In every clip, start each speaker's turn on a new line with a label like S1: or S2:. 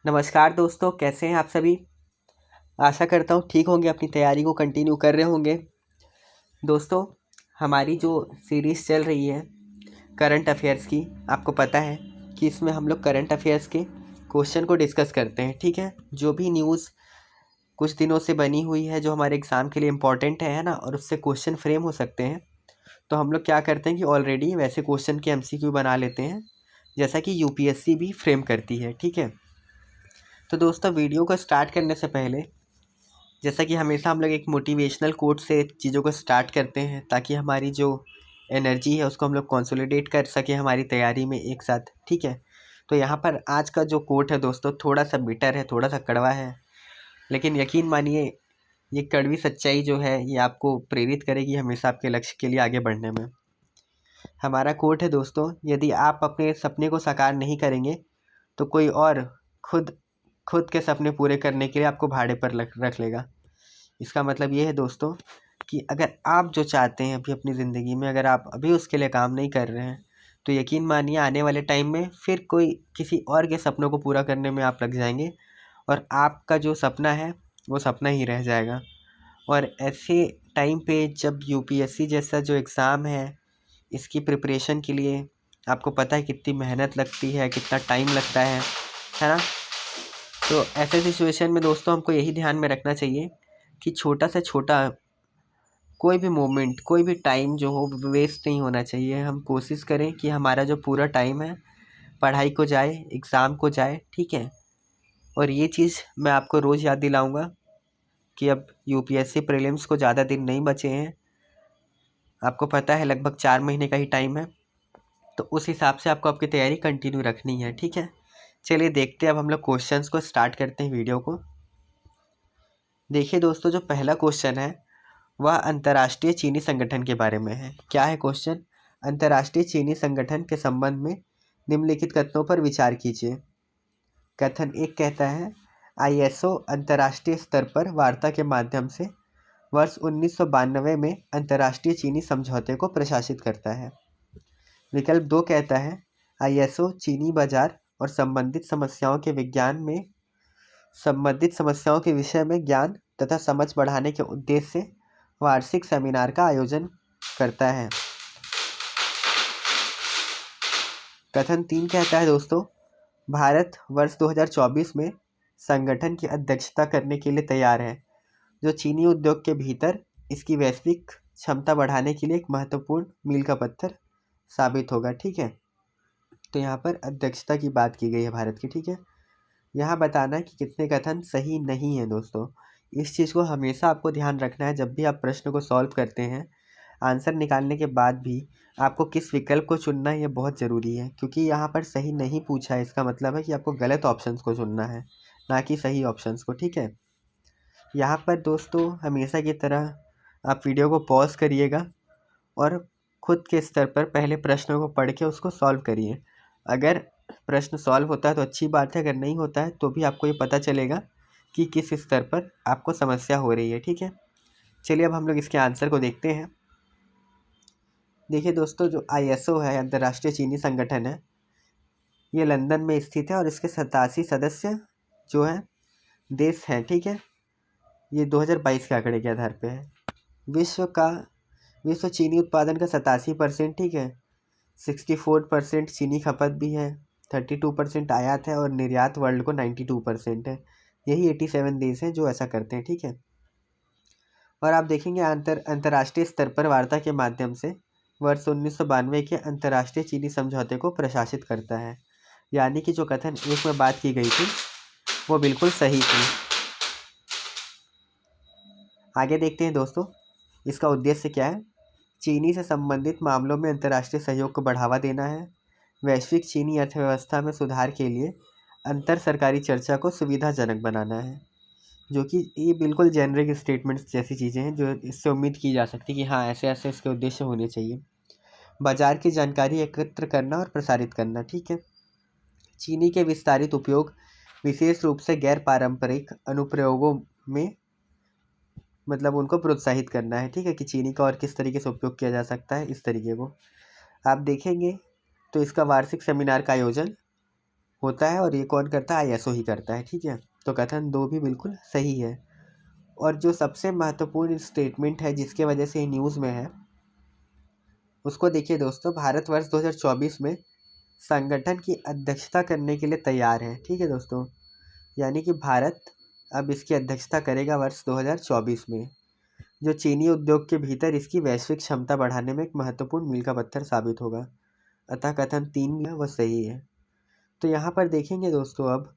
S1: नमस्कार दोस्तों, कैसे हैं आप सभी। आशा करता हूँ ठीक होंगे, अपनी तैयारी को कंटिन्यू कर रहे होंगे। दोस्तों, हमारी जो सीरीज़ चल रही है करंट अफेयर्स की, आपको पता है कि इसमें हम लोग करंट अफेयर्स के क्वेश्चन को डिस्कस करते हैं। ठीक है, जो भी न्यूज़ कुछ दिनों से बनी हुई है जो हमारे एग्ज़ाम के लिए इम्पोर्टेंट है ना, और उससे क्वेश्चन फ्रेम हो सकते हैं, तो हम लोग क्या करते हैं कि ऑलरेडी वैसे क्वेश्चन के MCQ बना लेते हैं, जैसा कि UPSC भी फ्रेम करती है। ठीक है, तो दोस्तों वीडियो को स्टार्ट करने से पहले, जैसा कि हमेशा हम लोग एक मोटिवेशनल कोट से चीज़ों को स्टार्ट करते हैं, ताकि हमारी जो एनर्जी है उसको हम लोग कंसोलिडेट कर सकें हमारी तैयारी में एक साथ। ठीक है, तो यहाँ पर आज का जो कोट है दोस्तों, थोड़ा सा बिटर है, थोड़ा सा कड़वा है, लेकिन यकीन मानिए ये कड़वी सच्चाई जो है ये आपको प्रेरित करेगी हमेशा आपके लक्ष्य के लिए आगे बढ़ने में। हमारा कोट है दोस्तों, यदि आप अपने सपने को साकार नहीं करेंगे तो कोई और खुद खुद के सपने पूरे करने के लिए आपको भाड़े पर रख लेगा। इसका मतलब ये है दोस्तों कि अगर आप जो चाहते हैं अभी अपनी ज़िंदगी में, अगर आप अभी उसके लिए काम नहीं कर रहे हैं, तो यकीन मानिए आने वाले टाइम में फिर कोई किसी और के सपनों को पूरा करने में आप लग जाएंगे, और आपका जो सपना है वो सपना ही रह जाएगा। और ऐसे टाइम पे जब UPSC जैसा जो एग्ज़ाम है, इसकी प्रिपरेशन के लिए आपको पता है कितनी मेहनत लगती है, कितना टाइम लगता है ना। तो ऐसे सिचुएशन में दोस्तों हमको यही ध्यान में रखना चाहिए कि छोटा से छोटा कोई भी मोमेंट, कोई भी टाइम जो हो वेस्ट नहीं होना चाहिए। हम कोशिश करें कि हमारा जो पूरा टाइम है पढ़ाई को जाए, एग्ज़ाम को जाए। ठीक है, और ये चीज़ मैं आपको रोज़ याद दिलाऊंगा कि अब UPSC प्रीलिम्स को ज़्यादा दिन नहीं बचे हैं। आपको पता है लगभग 4 महीने का ही टाइम है, तो उस हिसाब से आपको आपकी तैयारी कंटिन्यू रखनी है। ठीक है, चलिए देखते हैं अब हम लोग क्वेश्चंस को स्टार्ट करते हैं वीडियो को। देखिए दोस्तों, जो पहला क्वेश्चन है वह अंतर्राष्ट्रीय चीनी संगठन के बारे में है। क्या है क्वेश्चन? अंतर्राष्ट्रीय चीनी संगठन के संबंध में निम्नलिखित कथनों पर विचार कीजिए। कथन एक कहता है ISO अंतर्राष्ट्रीय स्तर पर वार्ता के माध्यम से वर्ष 1992 में अंतर्राष्ट्रीय चीनी समझौते को प्रशासित करता है। विकल्प दो कहता है ISO चीनी बाजार और संबंधित समस्याओं के विषय में ज्ञान तथा समझ बढ़ाने के उद्देश्य से वार्षिक सेमिनार का आयोजन करता है। कथन तीन कहता है दोस्तों, भारत वर्ष 2024 में संगठन की अध्यक्षता करने के लिए तैयार है, जो चीनी उद्योग के भीतर इसकी वैश्विक क्षमता बढ़ाने के लिए एक महत्वपूर्ण मील का पत्थर साबित होगा। ठीक है, तो यहाँ पर अध्यक्षता की बात की गई है भारत की। ठीक है, यहाँ बताना है कि कितने कथन सही नहीं है दोस्तों। इस चीज़ को हमेशा आपको ध्यान रखना है जब भी आप प्रश्न को सॉल्व करते हैं। आंसर निकालने के बाद भी आपको किस विकल्प को चुनना है ये बहुत ज़रूरी है, क्योंकि यहाँ पर सही नहीं पूछा है, इसका मतलब है कि आपको गलत ऑप्शंस को चुनना है, ना कि सही ऑप्शंस को। ठीक है, यहाँ पर दोस्तों हमेशा की तरह आप वीडियो को पॉज करिएगा और खुद के स्तर पर पहले प्रश्नों को पढ़ के उसको सॉल्व करिए। अगर प्रश्न सॉल्व होता है तो अच्छी बात है, अगर नहीं होता है तो भी आपको ये पता चलेगा कि किस स्तर पर आपको समस्या हो रही है। ठीक है, चलिए अब हम लोग इसके आंसर को देखते हैं। देखिए दोस्तों, जो ISO है, अंतर्राष्ट्रीय चीनी संगठन है, ये लंदन में स्थित है और इसके 87 सदस्य जो हैं देश हैं। ठीक है, ये 2022 के आंकड़े के आधार पे है। विश्व चीनी उत्पादन का 87%। ठीक है, 64% चीनी खपत भी है, 32% आयात है, और निर्यात वर्ल्ड को 92% है। यही 87 देश हैं जो ऐसा करते हैं। ठीक है, और आप देखेंगे अंतर्राष्ट्रीय स्तर पर वार्ता के माध्यम से वर्ष 1992 के अंतर्राष्ट्रीय चीनी समझौते को प्रशासित करता है। यानी कि जो कथन एक में बात की गई थी वो बिल्कुल सही थी। आगे देखते हैं दोस्तों, इसका उद्देश्य क्या है। चीनी से संबंधित मामलों में अंतर्राष्ट्रीय सहयोग को बढ़ावा देना है, वैश्विक चीनी अर्थव्यवस्था में सुधार के लिए अंतर सरकारी चर्चा को सुविधाजनक बनाना है। जो कि ये बिल्कुल जेनरिक स्टेटमेंट्स जैसी चीज़ें हैं जो इससे उम्मीद की जा सकती है कि हाँ ऐसे ऐसे इसके उद्देश्य होने चाहिए। बाजार की जानकारी एकत्र करना और प्रसारित करना। ठीक है, चीनी के विस्तारित उपयोग विशेष रूप से गैर पारंपरिक अनुप्रयोगों में मतलब उनको प्रोत्साहित करना है। ठीक है, कि चीनी का और किस तरीके से उपयोग किया जा सकता है, इस तरीके को आप देखेंगे। तो इसका वार्षिक सेमिनार का आयोजन होता है और ये कौन करता है, आईएसओ ही करता है, ठीक है। तो कथन 2 भी बिल्कुल सही है। और जो सबसे महत्वपूर्ण स्टेटमेंट है जिसके वजह से न्यूज़ में है, उसको देखिए दोस्तों। भारतवर्ष 2024 में संगठन की अध्यक्षता करने के लिए तैयार है, ठीक है दोस्तों। यानी कि भारत अब इसकी अध्यक्षता करेगा वर्ष 2024 में, जो चीनी उद्योग के भीतर इसकी वैश्विक क्षमता बढ़ाने में एक महत्वपूर्ण मील का पत्थर साबित होगा। अतः कथन 3 भी है वह सही है। तो यहाँ पर देखेंगे दोस्तों, अब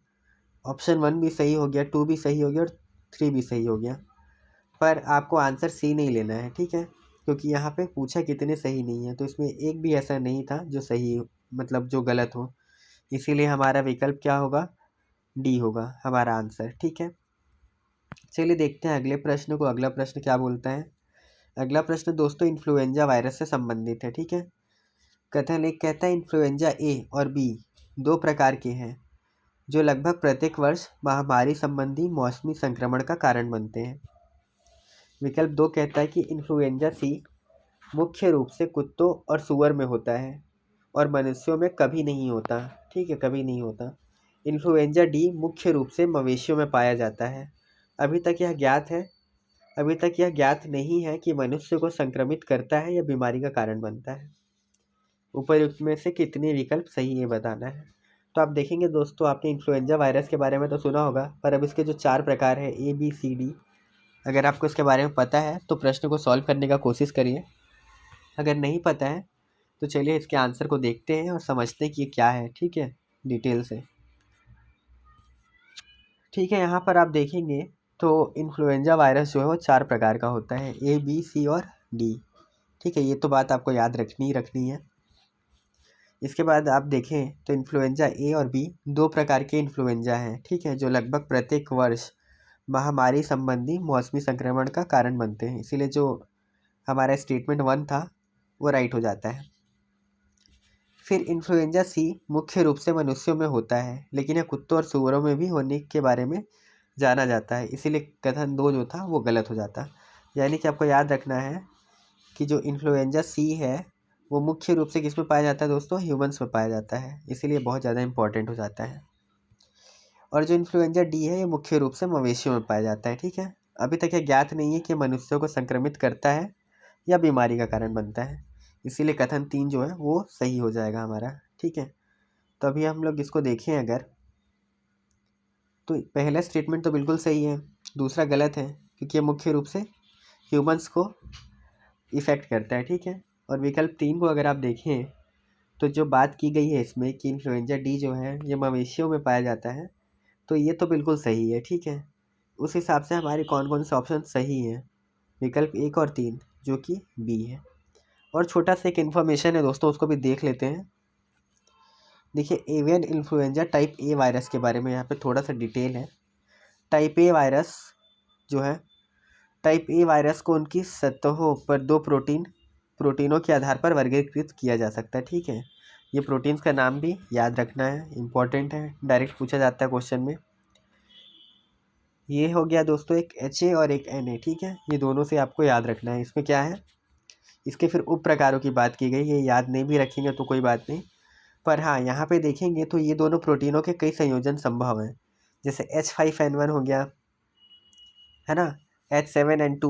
S1: ऑप्शन 1 भी सही हो गया, 2 भी सही हो गया और 3 भी सही हो गया। पर आपको आंसर सी नहीं लेना है, ठीक है, क्योंकि यहाँ पे पूछा कितने सही नहीं है, तो इसमें एक भी ऐसा नहीं था जो सही मतलब जो गलत हो। इसीलिए हमारा विकल्प क्या होगा, डी होगा हमारा आंसर, ठीक है। चलिए देखते हैं अगले प्रश्न को। अगला प्रश्न क्या बोलता है। अगला प्रश्न दोस्तों इन्फ्लुएंजा वायरस से संबंधित है, ठीक है। कथन 1 कहता है इन्फ्लुएंजा ए और बी 2 प्रकार के हैं जो लगभग प्रत्येक वर्ष महामारी संबंधी मौसमी संक्रमण का कारण बनते हैं। विकल्प 2 कहता है कि इन्फ्लुएंजा सी मुख्य रूप से कुत्तों और सूअर में होता है और मनुष्यों में कभी नहीं होता, ठीक है, कभी नहीं होता। इन्फ्लुएंजा डी मुख्य रूप से मवेशियों में पाया जाता है। अभी तक यह ज्ञात नहीं है कि मनुष्य को संक्रमित करता है या बीमारी का कारण बनता है। उपयुक्त में से कितने विकल्प सही है बताना है। तो आप देखेंगे दोस्तों, आपने इन्फ्लुएंजा वायरस के बारे में तो सुना होगा, पर अब इसके जो 4 प्रकार है ए बी सी डी, अगर आपको इसके बारे में पता है तो प्रश्न को सॉल्व करने का कोशिश करिए। अगर नहीं पता है तो चलिए इसके आंसर को देखते हैं और समझते हैं कि ये क्या है, ठीक है, डिटेल से। ठीक है, यहाँ पर आप देखेंगे तो इन्फ्लुएंजा वायरस जो है वो 4 प्रकार का होता है, ए बी सी और डी, ठीक है। ये तो बात आपको याद रखनी है। इसके बाद आप देखें तो इन्फ्लुएंजा ए और बी 2 प्रकार के इन्फ्लुएंजा हैं, ठीक है, जो लगभग प्रत्येक वर्ष महामारी संबंधी मौसमी संक्रमण का कारण बनते हैं। इसीलिए जो हमारा स्टेटमेंट 1 था वो राइट हो जाता है। फिर इन्फ्लुएंजा सी मुख्य रूप से मनुष्यों में होता है, लेकिन यह कुत्तों और सूअरों में भी होने के बारे में जाना जाता है, इसीलिए कथन 2 जो था वो गलत हो जाता। यानी कि आपको याद रखना है कि जो इन्फ्लुएंजा सी है वो मुख्य रूप से किस में पाया जाता है दोस्तों, ह्यूमंस में पाया जाता है, इसीलिए बहुत ज़्यादा इंपॉर्टेंट हो जाता है। और जो इन्फ्लुएंजा डी है ये मुख्य रूप से मवेशियों में पाया जाता है, ठीक है। अभी तक यह ज्ञात नहीं है कि मनुष्यों को संक्रमित करता है या बीमारी का कारण बनता है, इसीलिए कथन 3 जो है वो सही हो जाएगा हमारा, ठीक है। तो अभी हम लोग इसको देखें अगर, तो पहला स्टेटमेंट तो बिल्कुल सही है, दूसरा गलत है क्योंकि ये मुख्य रूप से ह्यूमंस को इफ़ेक्ट करता है, ठीक है। और विकल्प 3 को अगर आप देखें तो जो बात की गई है इसमें कि इन्फ्लुएंजा डी जो है ये मवेशियों में पाया जाता है, तो ये तो बिल्कुल सही है, ठीक है। उस हिसाब से हमारे कौन कौन से ऑप्शन सही हैं, विकल्प 1 और 3 जो कि बी है। और छोटा सा एक इन्फॉर्मेशन है दोस्तों, उसको भी देख लेते हैं। देखिए avian influenza type A virus के बारे में यहाँ पे थोड़ा सा डिटेल है। टाइप ए वायरस जो है, टाइप ए वायरस को उनकी सतहों पर 2 प्रोटीनों के आधार पर वर्गीकृत किया जा सकता है, ठीक है। ये प्रोटीन्स का नाम भी याद रखना है, इम्पॉर्टेंट है, डायरेक्ट पूछा जाता है क्वेश्चन में। ये हो गया दोस्तों एक HA और एक NA, ठीक है, ये दोनों से आपको याद रखना है। इसमें क्या है, इसके फिर उप प्रकारों की बात की गई, ये याद नहीं भी रखेंगे तो कोई बात नहीं, पर हाँ यहाँ पे देखेंगे तो ये दोनों प्रोटीनों के कई संयोजन संभव हैं, जैसे H5N1 हो गया, है ना, H7N2,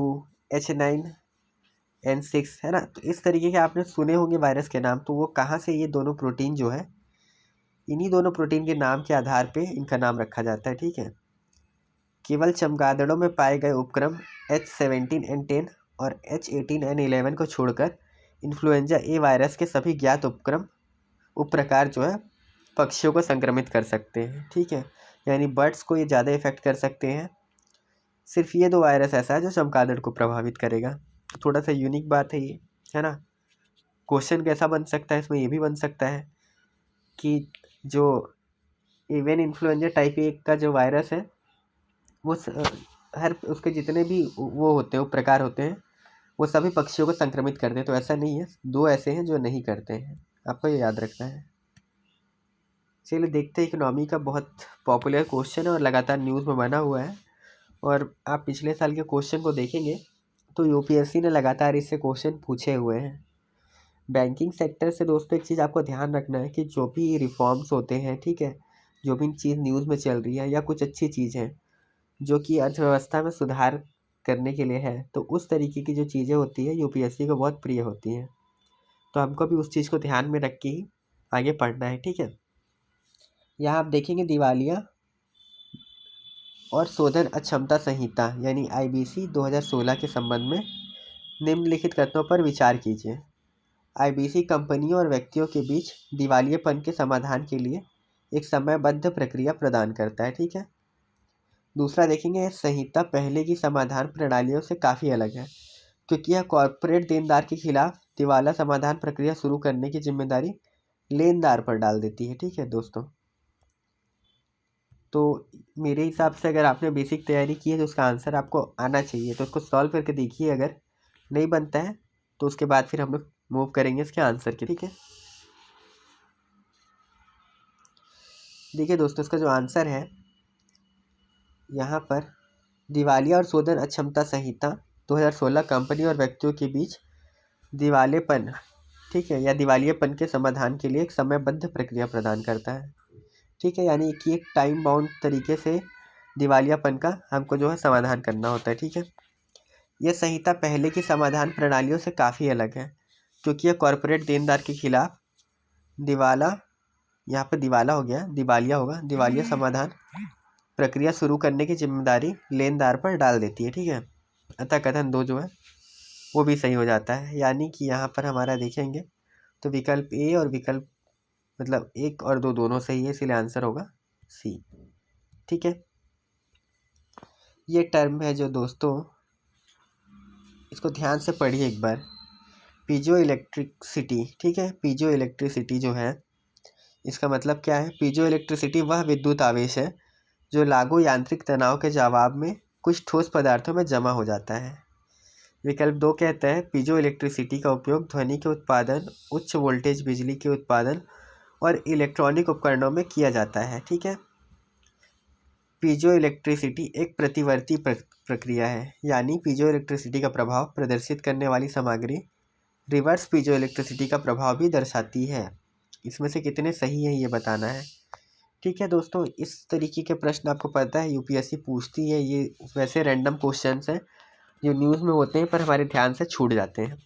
S1: H9N6, है ना। तो इस तरीके के आपने सुने होंगे वायरस के नाम, तो वो कहाँ से, ये दोनों प्रोटीन जो है, इन्हीं दोनों प्रोटीन के नाम के आधार पे इनका नाम रखा जाता है, ठीक है। केवल चमगादड़ों में पाए गए उपक्रम H17N10 और H18N11 को छोड़कर इन्फ्लुएंजा ए वायरस के सभी ज्ञात उप प्रकार जो है पक्षियों को संक्रमित कर सकते हैं, ठीक है। यानी बर्ड्स को ये ज़्यादा इफेक्ट कर सकते हैं। सिर्फ ये 2 वायरस ऐसा है जो चमगादड़ को प्रभावित करेगा। थोड़ा सा यूनिक बात है ये, है ना। क्वेश्चन कैसा बन सकता है इसमें, ये भी बन सकता है कि जो एवियन इन्फ्लुएंजा टाइप ए का जो वायरस है वो हर उसके जितने भी वो होते हैं, प्रकार होते हैं, वो सभी पक्षियों को संक्रमित करते हैं। तो ऐसा नहीं है, 2 ऐसे हैं जो नहीं करते हैं, आपको ये याद रखना है। चलिए देखते हैं, इकोनॉमी का बहुत पॉपुलर क्वेश्चन है और लगातार न्यूज़ में बना हुआ है। और आप पिछले साल के क्वेश्चन को देखेंगे तो यूपीएससी ने लगातार इससे क्वेश्चन पूछे हुए हैं। बैंकिंग सेक्टर से दोस्तों एक चीज़ आपको ध्यान रखना है कि जो भी रिफॉर्म्स होते हैं, ठीक है, जो भी चीज़ न्यूज़ में चल रही है या कुछ अच्छी चीज़ है जो कि अर्थव्यवस्था में सुधार करने के लिए है, तो उस तरीके की जो चीज़ें होती है यूपीएससी को बहुत प्रिय होती हैं। तो हमको भी उस चीज़ को ध्यान में रख के ही आगे पढ़ना है, ठीक है। यहाँ आप देखेंगे दिवालिया और शोधन अक्षमता संहिता यानी आईबीसी 2016 के संबंध में निम्नलिखित कथनों पर विचार कीजिए। आईबीसी कंपनियों और व्यक्तियों के बीच दिवालियेपन के समाधान के लिए एक समयबद्ध प्रक्रिया प्रदान करता है, ठीक है। दूसरा देखेंगे, संहिता पहले की समाधान प्रणालियों से काफ़ी अलग है क्योंकि यह कॉरपोरेट देनदार के खिलाफ दिवाला समाधान प्रक्रिया शुरू करने की जिम्मेदारी लेनदार पर डाल देती है, ठीक है दोस्तों। तो मेरे हिसाब से अगर आपने बेसिक तैयारी की है तो उसका आंसर आपको आना चाहिए, तो उसको सॉल्व करके देखिए। अगर नहीं बनता है तो उसके बाद फिर हम लोग मूव करेंगे इसके आंसर के, ठीक है। देखिए दोस्तों, इसका जो आंसर है यहाँ पर दिवालिया और शोधन अक्षमता संहिता 2016 कंपनी और व्यक्तियों के बीच दिवालेपन, ठीक है, या दिवालियेपन के समाधान के लिए एक समयबद्ध प्रक्रिया प्रदान करता है, ठीक है। यानी कि एक टाइम बाउंड तरीके से दिवालियापन का हमको जो है समाधान करना होता है, ठीक है। यह संहिता पहले की समाधान प्रणालियों से काफ़ी अलग है क्योंकि यह कॉरपोरेट देनदार के खिलाफ दिवाला, यहाँ पर दिवाला हो गया, दिवालिया होगा, दिवालिया समाधान प्रक्रिया शुरू करने की जिम्मेदारी लेनदार पर डाल देती है, ठीक है। अतः कथन 2 जो है वो भी सही हो जाता है। यानी कि यहाँ पर हमारा देखेंगे तो विकल्प ए और विकल्प मतलब 1 और 2 दोनों सही है, इसलिए आंसर होगा सी, ठीक है। ये टर्म है जो दोस्तों, इसको ध्यान से पढ़िए एक बार, पीजो इलेक्ट्रिसिटी, ठीक है। पीजो इलेक्ट्रिसिटी जो है इसका मतलब क्या है? पीजो इलेक्ट्रिसिटी वह विद्युत आवेश है जो लागू यांत्रिक तनाव के जवाब में कुछ ठोस पदार्थों में जमा हो जाता है। विकल्प 2 कहता है पीजो इलेक्ट्रिसिटी का उपयोग ध्वनि के उत्पादन, उच्च वोल्टेज बिजली के उत्पादन और इलेक्ट्रॉनिक उपकरणों में किया जाता है, ठीक है। पीजो इलेक्ट्रिसिटी एक प्रतिवर्ती प्रक्रिया है, यानी पीजो इलेक्ट्रिसिटी का प्रभाव प्रदर्शित करने वाली सामग्री रिवर्स पीजो इलेक्ट्रिसिटी का प्रभाव भी दर्शाती है। इसमें से कितने सही हैं ये बताना है, ठीक है दोस्तों। इस तरीके के प्रश्न आपको पता है यूपीएससी पूछती है। ये वैसे रैंडम क्वेश्चंस हैं जो न्यूज़ में होते हैं पर हमारे ध्यान से छूट जाते हैं,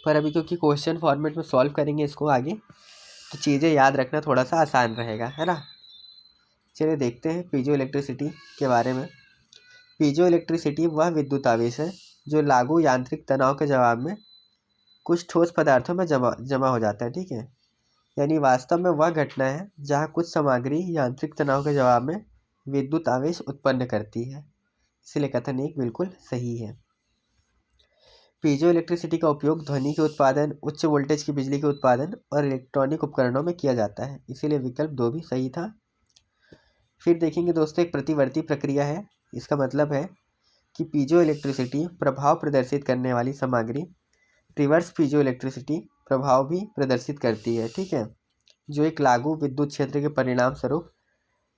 S1: पर अभी क्योंकि क्वेश्चन फॉर्मेट में सॉल्व करेंगे इसको आगे, तो चीज़ें याद रखना थोड़ा सा आसान रहेगा, है ना। चलिए देखते हैं पीजो इलेक्ट्रिसिटी के बारे में। पीजो इलेक्ट्रिसिटी वह विद्युत आवेश है जो लागू यांत्रिक तनाव के जवाब में कुछ ठोस पदार्थों में जमा हो जाता है, ठीक है। यानी वास्तव में वह घटना है जहाँ कुछ सामग्री यांत्रिक तनाव के जवाब में विद्युत आवेश उत्पन्न करती है, इसलिए कथन 1 बिल्कुल सही है। पीजो इलेक्ट्रिसिटी का उपयोग ध्वनि के उत्पादन, उच्च वोल्टेज की बिजली के उत्पादन और इलेक्ट्रॉनिक उपकरणों में किया जाता है, इसीलिए विकल्प 2 भी सही था। फिर देखेंगे दोस्तों, एक प्रतिवर्ती प्रक्रिया है। इसका मतलब है कि पीजो इलेक्ट्रिसिटी प्रभाव प्रदर्शित करने वाली सामग्री रिवर्स पीजो इलेक्ट्रिसिटी प्रभाव भी प्रदर्शित करती है, ठीक है, जो एक लागू विद्युत क्षेत्र के परिणाम स्वरूप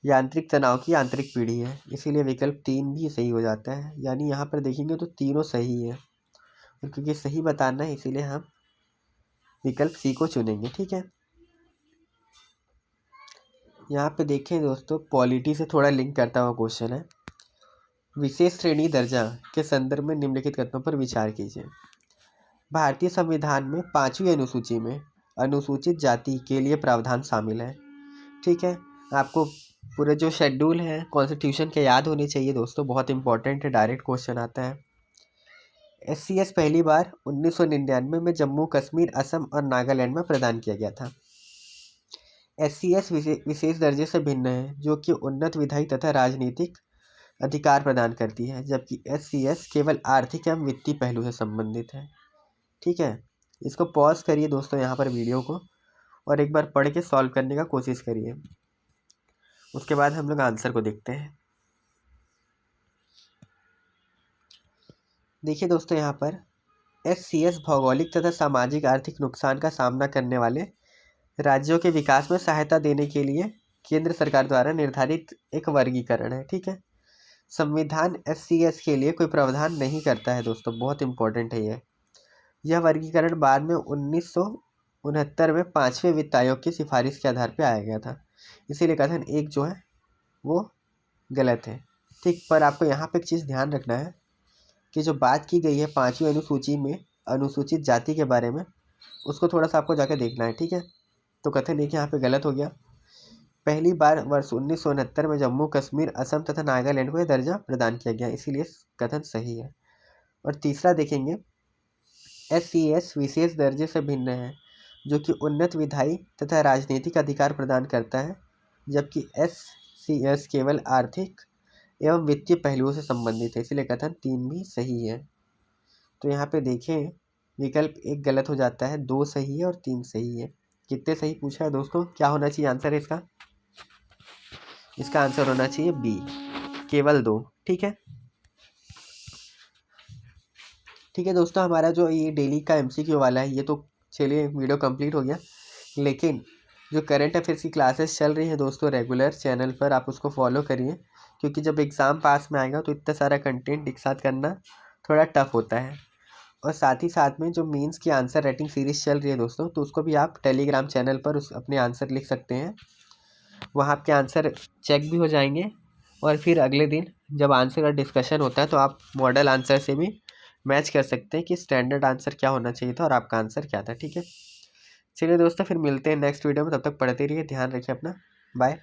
S1: यांत्रिक तनाव की आंतरिक पीढ़ी है, इसीलिए विकल्प 3 भी सही हो जाता है। यानी यहाँ पर देखेंगे तो तीनों सही है, और क्योंकि सही बताना है इसीलिए हम विकल्प सी को चुनेंगे, ठीक है। यहाँ पे देखें दोस्तों, पॉलिटी से थोड़ा लिंक करता हुआ क्वेश्चन है। विशेष श्रेणी दर्जा के संदर्भ में निम्नलिखित कथनों पर विचार कीजिए। भारतीय संविधान में 5वीं अनुसूची में अनुसूचित जाति के लिए प्रावधान शामिल है, ठीक है। आपको पूरे जो शेड्यूल है कॉन्स्टिट्यूशन के याद होने चाहिए दोस्तों, बहुत इंपॉर्टेंट है, डायरेक्ट क्वेश्चन आता है। SCS पहली बार 1999 में जम्मू कश्मीर, असम और नागालैंड में प्रदान किया गया था। SCS विशेष दर्जे से भिन्न है जो कि उन्नत विधायी तथा राजनीतिक अधिकार प्रदान करती है, जबकि SCS केवल आर्थिक एवं वित्तीय पहलू से संबंधित है, ठीक है। इसको पॉज करिए दोस्तों यहाँ पर वीडियो को, और एक बार पढ़ के सॉल्व करने का कोशिश करिए, उसके बाद हम लोग आंसर को देखते हैं। देखिए दोस्तों, यहाँ पर SCS भौगोलिक तथा सामाजिक आर्थिक नुकसान का सामना करने वाले राज्यों के विकास में सहायता देने के लिए केंद्र सरकार द्वारा निर्धारित एक वर्गीकरण है, ठीक है। संविधान SCS के लिए कोई प्रावधान नहीं करता है दोस्तों, बहुत इंपॉर्टेंट है यह वर्गीकरण बाद में 1969 में 5वें वित्त आयोग की सिफारिश के आधार पर आया गया था। इसीलिए कथन एक जो है वो गलत है। ठीक, पर आपको यहाँ पे एक चीज़ ध्यान रखना है कि जो बात की गई है 5वीं अनुसूची में अनुसूचित जाति के बारे में, उसको थोड़ा सा आपको जाके देखना है। ठीक है, तो कथन एक यहाँ पे गलत हो गया। पहली बार वर्ष 1969 में जम्मू कश्मीर, असम तथा नागालैंड को यह दर्जा प्रदान किया गया, इसीलिए कथन सही है। और तीसरा देखेंगे, SCS विशेष दर्जे से भिन्न है, जो कि उन्नत विधायी तथा राजनीतिक अधिकार प्रदान करता है, जबकि SCS केवल आर्थिक एवं वित्तीय पहलुओं से संबंधित है, इसलिए कथन 3 भी सही है। तो यहाँ पे देखें विकल्प 1 गलत हो जाता है, 2 सही है और 3 सही है। कितने सही पूछा है दोस्तों, क्या होना चाहिए आंसर है इसका? इसका आंसर होना चाहिए बी, केवल 2। ठीक है, ठीक है दोस्तों, हमारा जो ये डेली का MCQ वाला है ये तो चलिए वीडियो कंप्लीट हो गया। लेकिन जो करंट अफेयर्स की क्लासेस चल रही हैं दोस्तों रेगुलर चैनल पर, आप उसको फॉलो करिए, क्योंकि जब एग्ज़ाम पास में आएगा तो इतना सारा कंटेंट एक साथ करना थोड़ा टफ होता है। और साथ ही साथ में जो मेंस की आंसर राइटिंग सीरीज़ चल रही है दोस्तों, तो उसको भी आप टेलीग्राम चैनल पर उस अपने आंसर लिख सकते हैं। वहाँ आपके आंसर चेक भी हो जाएंगे, और फिर अगले दिन जब आंसर का डिस्कशन होता है तो आप मॉडल आंसर से भी मैच कर सकते हैं कि स्टैंडर्ड आंसर क्या होना चाहिए था और आपका आंसर क्या था। ठीक है, चलिए दोस्तों, फिर मिलते हैं नेक्स्ट वीडियो में, तब तक पढ़ते रहिए, ध्यान रखिए अपना, बाय।